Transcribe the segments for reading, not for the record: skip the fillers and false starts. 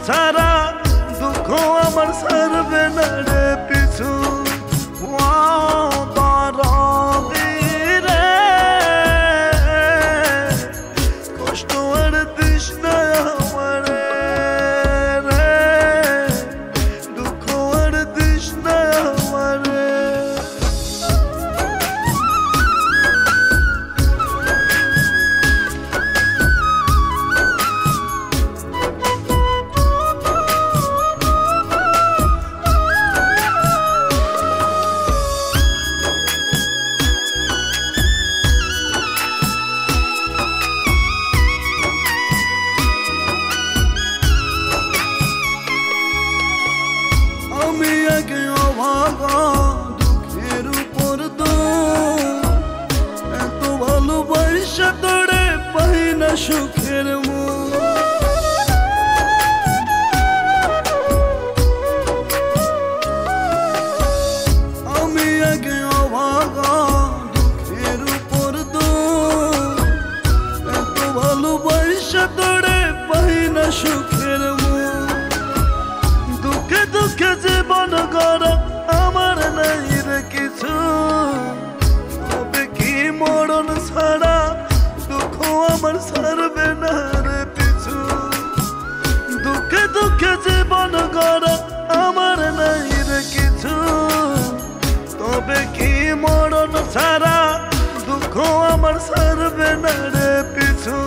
সারা দুঃখ আমার সারবে না রে পিছু রে কষ্ট আর দিস না আমারে রে দুঃখ আর দিস না আমারে দুঃখের উপর এত ভালোবাসা তোরে পাই না সুখের আমি আগে অভাগা দুঃখের উপর এত ভালোবাসা তোরে পাই না সুখের দুঃখে দুঃখে জীবন গড়া আমার নাই রে কিছু তবে কি মরণ ছাড়া দুঃখ আমার সারবে না রে পিছু দুঃখে দুঃখে জীবন গড়া আমার নাই রে কিছু তবে কি মরণ ছাড়া দুঃখ আমার সারবে না রে পিছু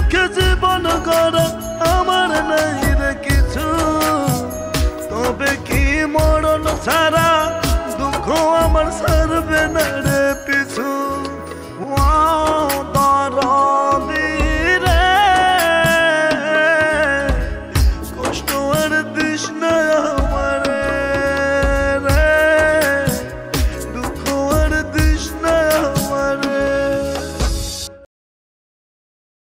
সুখে জীবন গড়া আমার নাই রে কিছু, তবে কি মরণ ছাড়া দুঃখ আমার সারবে না রে